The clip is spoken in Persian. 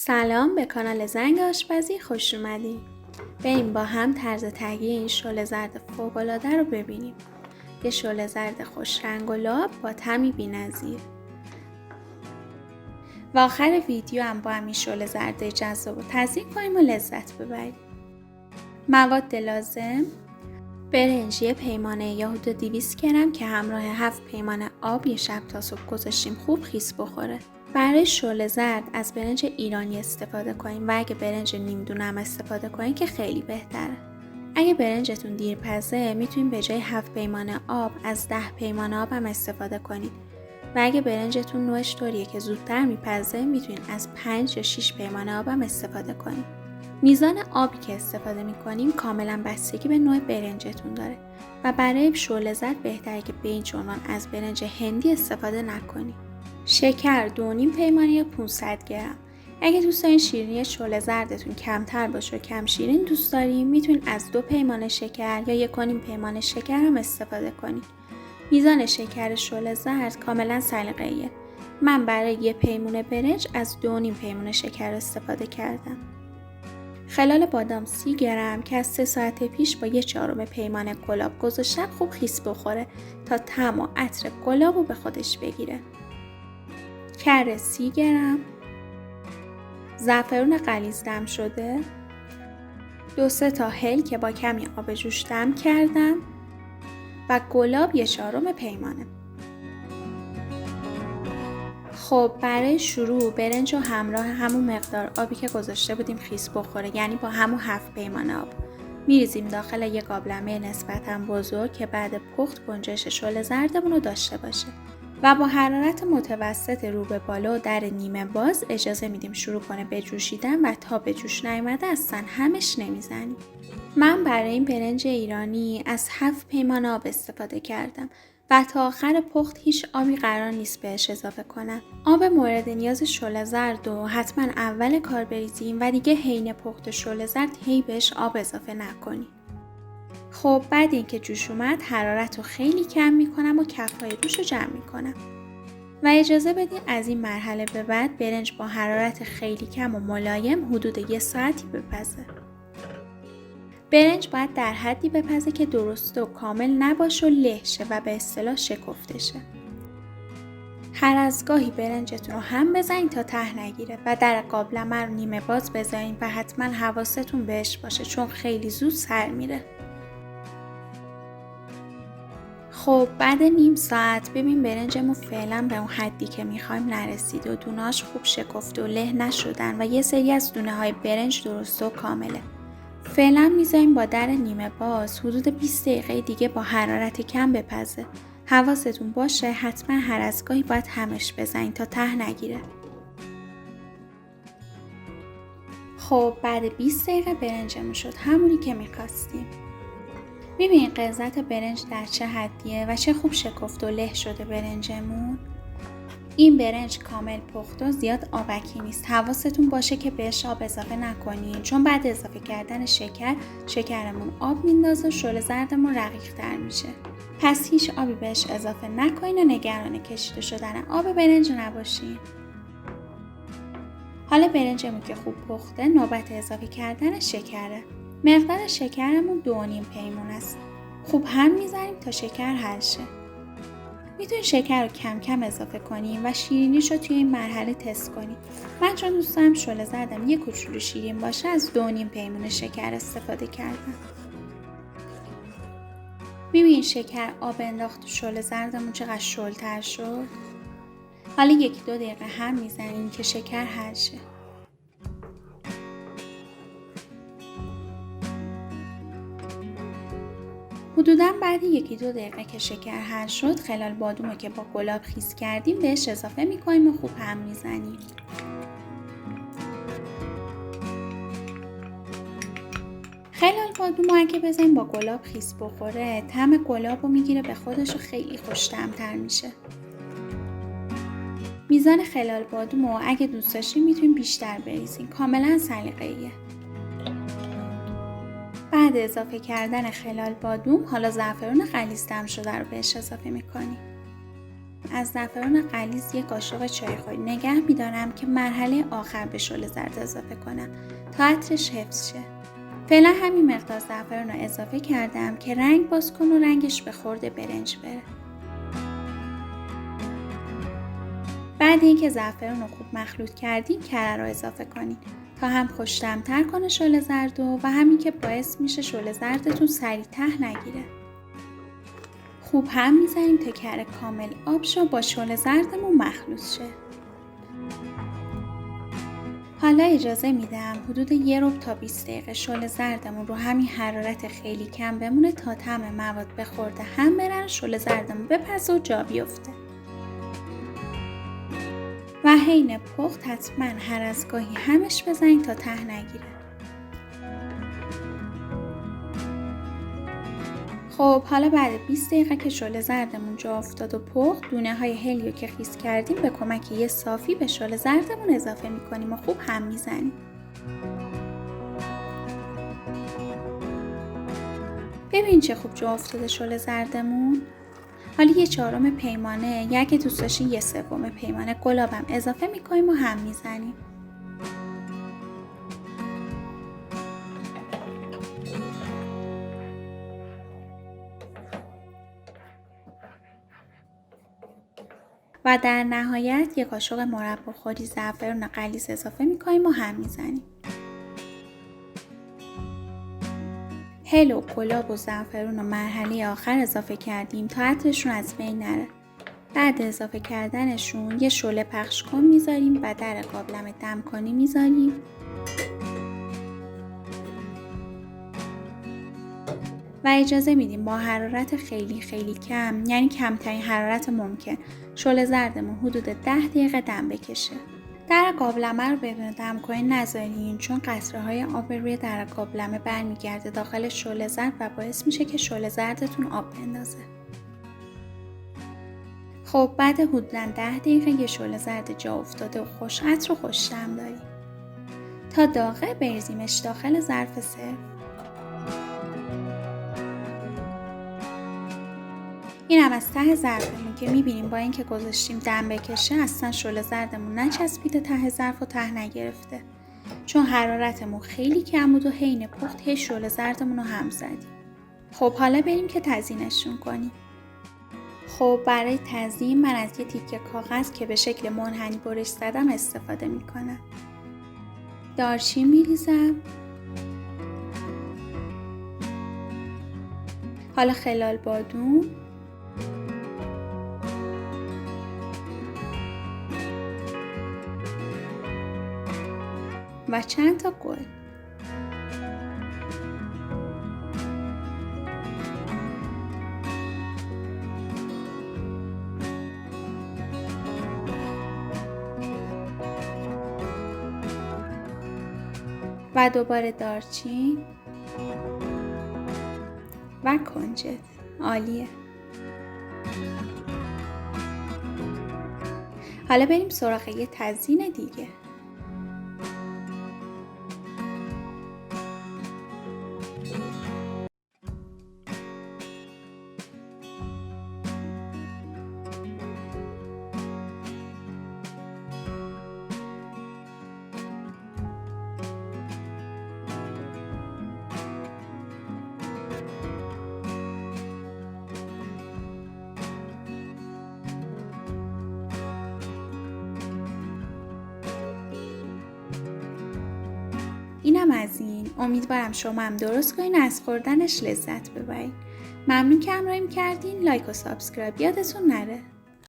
سلام به کانال زنگ آشپزی خوش اومدین. بریم با هم طرز تهیه این شله زرد فوق‌العاده رو ببینیم. یه شله زرد خوش رنگ و لعاب با طعمی بی‌نظیر. و آخر ویدیو هم با همین شله زرد جذاب و تزیین کنیم و لذت ببریم. مواد لازم: برنج یه پیمانه یا حدود 200 گرم که همراه 7 پیمانه آب یه شب تا صبح گذاشتیم خوب خیس بخوره. برای شله زرد از برنج ایرانی استفاده کنیم و اگه برنج نیمدونه هم استفاده کنیم که خیلی بهتره. اگه برنجتون دیرپزه میتونید به جای 7 پیمانه آب از 10 پیمانه آب هم استفاده کنید و اگه برنجتون نوعش طوریه که زودتر میپزه میتونید از 5 یا 6 پیمانه آب هم استفاده کنید. میزان آبی که استفاده میکنیم کاملا بستگی به نوع برنجتون داره و برای شله زرد بهتره که به این عنوان از برنج هندی استفاده نکنید. شکر 2.5 پیمانه یا 500 گرم. اگه دوست دارین شیرینی شله زردتون کمتر باشه و کم شیرین دوست دارین میتونید از 2 پیمانه شکر یا 1.5 پیمانه شکر هم استفاده کنید. میزان شکر شله زرد کاملا سلیقه‌ایه. من برای 1 پیمونه برنج از 2.5 پیمانه شکر استفاده کردم. خلال بادام 30 گرم که از 3 ساعت پیش با 1/4 پیمانه گلاب گذاشتم خوب خیس بخوره تا طعم و عطر گلاب رو به خودش بگیره. کره 30 گرم، زعفرون غلیظ دم شده، 2-3 تا هل که با کمی آب جوش دم کردم و گلاب 1/4 پیمانه. خب برای شروع برنج رو همراه همون مقدار آبی که گذاشته بودیم خیس بخوره، یعنی با همون 7 پیمانه آب میریزیم داخل یک قابلمه نسبتاً بزرگ که بعد پخت گنجش شله زردمون رو داشته باشه و با حرارت متوسط رو به بالا و در نیمه باز اجازه میدیم شروع کنه به جوشیدن و تا به جوش نیامده اصلا همش نمیزنیم. من برای این برنج ایرانی از 7 پیمانه آب استفاده کردم و تا آخر پخت هیچ آبی قرار نیست بهش اضافه کنم. آب مورد نیاز شله زرد و حتما اول کار بریزیم و دیگه حین پخت شله زرد هی بهش آب اضافه نکنیم. خب بعد اینکه جوش اومد حرارت رو خیلی کم میکنم و کفهای روش رو جمع میکنم و اجازه بدین از این مرحله به بعد برنج با حرارت خیلی کم و ملایم حدود 1 ساعتی بپزه. برنج باید در حدی بپزه که درسته و کامل نباشه و له شه و به اصطلاح شکفته شه. هر از گاهی برنجتون رو هم بزنید تا ته نگیره و در قابلمه رو نیمه باز بذارین و حتما حواستون بهش باشه چون خیلی زود سر میره. خب بعد نیم ساعت ببین برنجمون فعلا به اون حدی که میخوایم نرسید و دونه‌هاش خوب شکفته و له نشدن و یه سری از دونه های برنج درسته و کامله. فعلا میذاریم با در نیمه باز حدود 20 دقیقه دیگه با حرارت کم بپزه. حواستون باشه حتما هر از گاهی باید همش بزنین تا ته نگیره. خب بعد 20 دقیقه برنجمون شد همونی که میخواستیم. ببین غلظت برنج در چه حدیه و چه خوب شکفت و له شده برنجمون. این برنج کامل پخته و زیاد آبکی نیست. حواستون باشه که بهش آب اضافه نکنین چون بعد اضافه کردن شکرمون آب میندازه و شله زردمون رقیق تر میشه. پس هیچ آبی بهش اضافه نکنین و نگران کشیده شدن آب برنج نباشین. حالا برنجمون که خوب پخته نوبت اضافه کردن شکره. مقدار شکرمون 2.5 پیمانه است. خوب هم میزنیم تا شکر حل شه. میتونید شکر رو کم کم اضافه کنیم و شیرینیش رو توی این مرحله تست کنید. من چون دوست دارم شله زردم یه کوچولو شیرین باشه از 2.5 پیمانه شکر استفاده کردم. میبینید شکر آب انداخت و شله زردمون چقدر شلتر شد. حالا 1-2 دقیقه هم میزنیم که شکر حل شه. حدوداً بعد 1-2 دقیقه که شکر حل شد خلال بادومو که با گلاب خیس کردیم بهش اضافه میکنیم و خوب هم میزنیم. خلال بادومو اگه بزنیم با گلاب خیس بخوره طعم گلاب رو میگیره به خودش و خیلی خوش طعم‌تر میشه. میزان خلال بادومو اگه دوست داشتین میتونین بیشتر بریزین، کاملا سلیقه‌ایه. بعد اضافه کردن خلال بادوم حالا زعفرون غلیظ دم شده رو بهش اضافه میکنیم. از زعفران غلیظ یک قاشق چایخوری نگه می‌دارم که مرحله آخر به شل زرد اضافه کنم تا عطرش حفظ شه. فعلا همین مقدار زعفران رو اضافه کردم که رنگ باز کن و رنگش به خورد برنج بره. بعد اینکه زعفران رو خوب مخلوط کردیم کره رو اضافه کنید تا هم خوش‌طعم‌تر کنه شل زردو و همین که باعث میشه شل زردتون سریع ته نگیره. خوب هم میزنیم تا کره کامل آب شه و با شل زردمون مخلوط شه. حالا اجازه میدم حدود 1 ربع تا 20 دقیقه شل زردمون رو همین حرارت خیلی کم بمونه تا طعم مواد به خورده هم برن، شل زردمون بپزه و جا بیفته. و حین پخت حتما هر از گاهی همش بزنید تا ته نگیره. خب حالا بعد 20 دقیقه که شل زردمون جا افتاد و پخت، دونه های هلیو که خیس کردیم به کمک یه صافی به شل زردمون اضافه میکنیم و خوب هم میزنیم. ببین چه خوب جا افتاده شل زردمون. حالا 1/4 پیمانه یا اگه دوست داشتین 1/3 پیمانه گلابم اضافه میکنیم و هم میزنیم. و در نهایت 1 قاشق مرباخوری زعفران غلیظ اضافه میکنیم و هم میزنیم. هل و گلاب و زعفران و مرحله آخر اضافه کردیم تا عطرشون از بین نره. بعد اضافه کردنشون یه شعله پخش کن میذاریم و در قابلمه دم کنی میذاریم. و اجازه میدیم با حرارت خیلی کم، یعنی کمترین حرارت ممکن، شل زردمون حدود 10 دقیقه دم بکشه. در قابلمه رو بدون دم کنی نذارین، چون قطره های آب روی در قابلمه برمیگرده داخل شل زرد و باعث میشه که شل زردتون آب بندازه. خب بعد حدوداً 10 دقیقه یه شل زرد جا افتاده و خوش عطر و خوش طعم داریم. تا داغه بریزیمش داخل ظرف سرو. این هم از ته ظرفمون که میبینیم با اینکه گذاشتیم دم بکشه اصلا شل زردمون نچسبیده ته ظرف و ته نگرفته، چون حرارتمون خیلی کم بود و حین پخت هی شل زردمون رو هم زدیم. خب حالا بریم که تزیینشون کنیم. خب برای تزیین من از یه تیکه کاغذ که به شکل منحنی برش زدم استفاده میکنم. دارچین میریزم. حالا خلال بادوم. و چند تا گل. و دوباره دارچین و کنجد. عالیه. حالا بریم سراغ یه تزیین دیگه. اینم از این. امیدوارم شما هم درست کنین از خوردنش لذت ببرین. ممنون که همراهیم کردین. لایک و سابسکرایب یادتون نره.